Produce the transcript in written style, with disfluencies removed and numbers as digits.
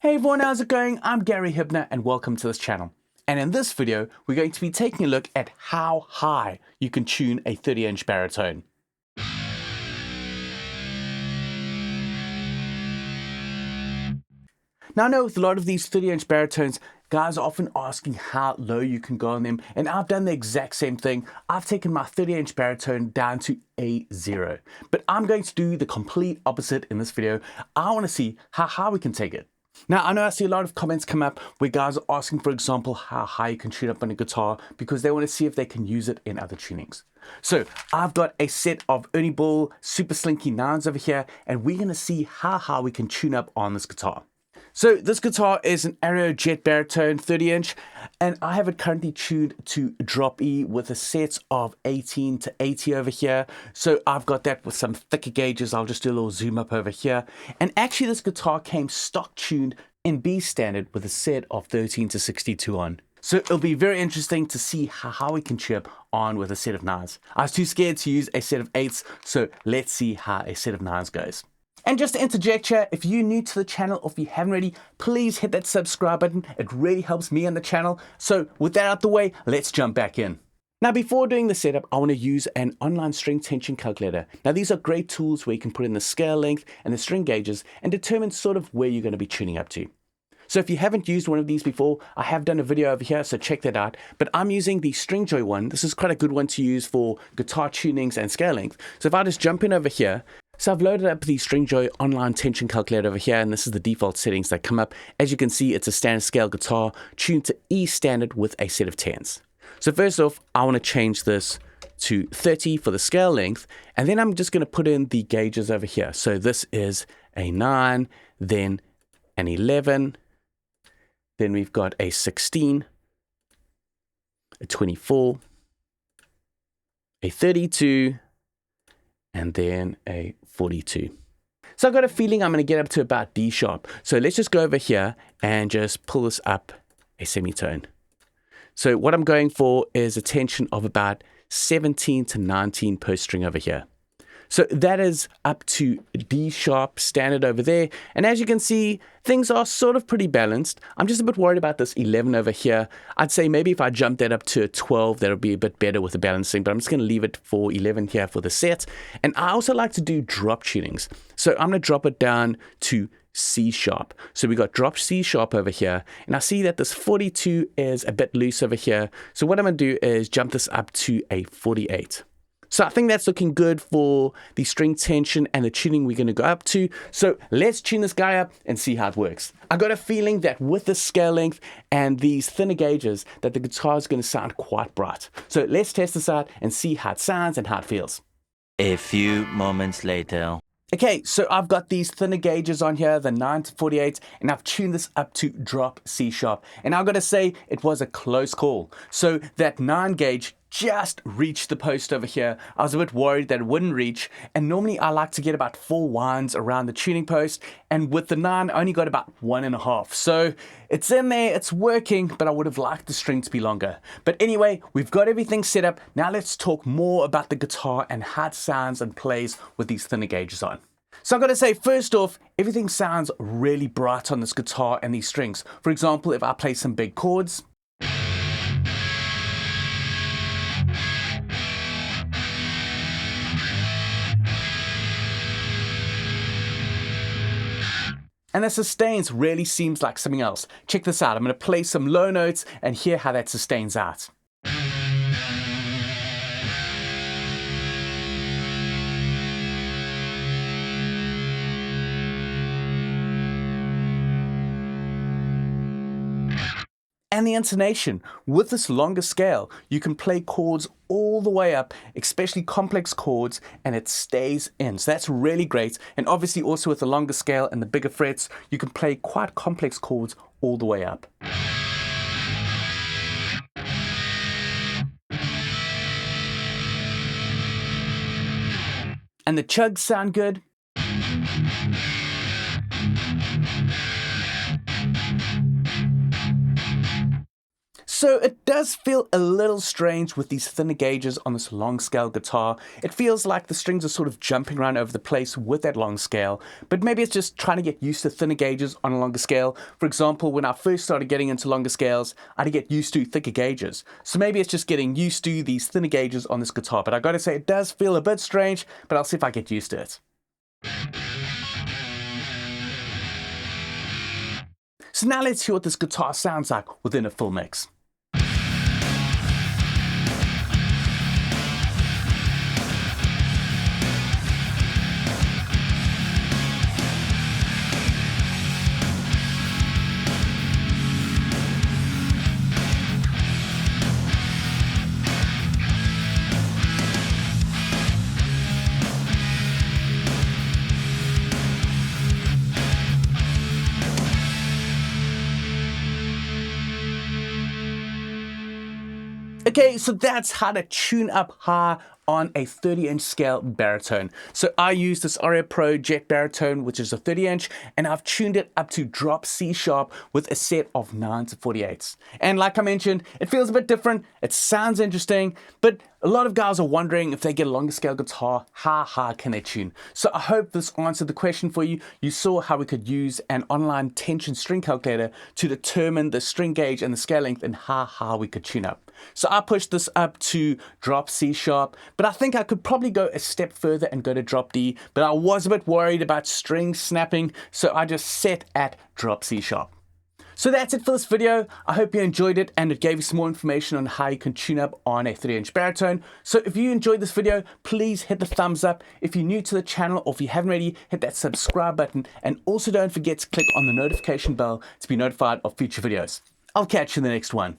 Hey everyone, how's it going? I'm Gary Hibner and welcome to this channel. And in this video, we're going to be taking a look at how high you can tune a 30-inch baritone. Now I know with a lot of these 30-inch baritones, guys are often asking how low you can go on them, and I've done the exact same thing. I've taken my 30-inch baritone down to A0, but I'm going to do the complete opposite in this video. I want to see how high we can take it. Now, I know I see a lot of comments come up where guys are asking, for example, how high you can tune up on a guitar because they want to see if they can use it in other tunings. So I've got a set of Ernie Ball super slinky 9s over here, and we're going to see how high we can tune up on this guitar. So this guitar is an Aero Jet Baritone 30-inch, and I have it currently tuned to drop E with a set of 18 to 80 over here. So I've got that with some thicker gauges. I'll just do a little zoom up over here. And actually this guitar came stock tuned in B standard with a set of 13 to 62 on. So it'll be very interesting to see how we can tune up on with a set of 9s. I was too scared to use a set of 8s, so let's see how a set of 9s goes. And just to interject here, if you're new to the channel or if you haven't already, please hit that subscribe button. It really helps me on the channel. So with that out the way, let's jump back in. Now, before doing the setup, I want to use an online string tension calculator. Now, these are great tools where you can put in the scale length and the string gauges and determine sort of where you're going to be tuning up to. So if you haven't used one of these before, I have done a video over here, so check that out. But I'm using the Stringjoy one. This is quite a good one to use for guitar tunings and scale length. So if I just jump in over here, so I've loaded up the Stringjoy online tension calculator over here, and this is the default settings that come up. As you can see, it's a standard scale guitar tuned to E standard with a set of 10s. So first off, I want to change this to 30 for the scale length, and then I'm just going to put in the gauges over here. So this is a 9, then an 11, then we've got a 16, a 24, a 32, and then a 42. So I've got a feeling I'm going to get up to about D sharp. So let's just go over here and just pull this up a semitone. So what I'm going for is a tension of about 17 to 19 per string over here. So that is up to D sharp standard over there. And as you can see, things are sort of pretty balanced. I'm just a bit worried about this 11 over here. I'd say maybe if I jump that up to a 12, that'll be a bit better with the balancing, but I'm just going to leave it for 11 here for the set. And I also like to do drop tunings. So I'm going to drop it down to C sharp. So we got drop C sharp over here, and I see that this 42 is a bit loose over here. So what I'm going to do is jump this up to a 48. So I think that's looking good for the string tension and the tuning we're going to go up to. So let's tune this guy up and see how it works. I got a feeling that with the scale length and these thinner gauges that the guitar is going to sound quite bright. So let's test this out and see how it sounds and how it feels. A few moments later. Okay, so I've got these thinner gauges on here, the 9 to 48, and I've tuned this up to drop C sharp. And I've got to say, it was a close call. So that 9 gauge just reached the post over here. I was a bit worried that it wouldn't reach, and normally I like to get about 4 winds around the tuning post, and with the 9 I only got about 1.5. So it's in there, it's working, but I would have liked the string to be longer. But anyway, we've got everything set up. Now let's talk more about the guitar and how it sounds and plays with these thinner gauges on. So I've got to say, first off, everything sounds really bright on this guitar and these strings. For example, if I play some big chords, and the sustains really seems like something else. Check this out. I'm going to play some low notes and hear how that sustains out. And the intonation. With this longer scale, you can play chords all the way up, especially complex chords, and it stays in. So that's really great. And obviously also with the longer scale and the bigger frets, you can play quite complex chords all the way up. And the chugs sound good. So it does feel a little strange with these thinner gauges on this long scale guitar. It feels like the strings are sort of jumping around over the place with that long scale, but maybe it's just trying to get used to thinner gauges on a longer scale. For example, when I first started getting into longer scales, I had to get used to thicker gauges. So maybe it's just getting used to these thinner gauges on this guitar, but I gotta say it does feel a bit strange, but I'll see if I get used to it. So now let's hear what this guitar sounds like within a full mix. Okay, so that's how to tune up high on a 30-inch scale baritone. So I use this Aria Pro Jet baritone, which is a 30-inch, and I've tuned it up to drop C sharp with a set of 9 to 48s. And like I mentioned, it feels a bit different, it sounds interesting, but a lot of guys are wondering if they get a longer scale guitar, how high can they tune? So I hope this answered the question for you. You saw how we could use an online tension string calculator to determine the string gauge and the scale length and how high we could tune up. So I pushed this up to drop C sharp, but I think I could probably go a step further and go to drop D, but I was a bit worried about strings snapping, so I just set at drop C sharp. So that's it for this video. I hope you enjoyed it and it gave you some more information on how you can tune up on a 30-inch baritone. So if you enjoyed this video, please hit the thumbs up. If you're new to the channel or if you haven't already, hit that subscribe button, and also don't forget to click on the notification bell to be notified of future videos. I'll catch you in the next one.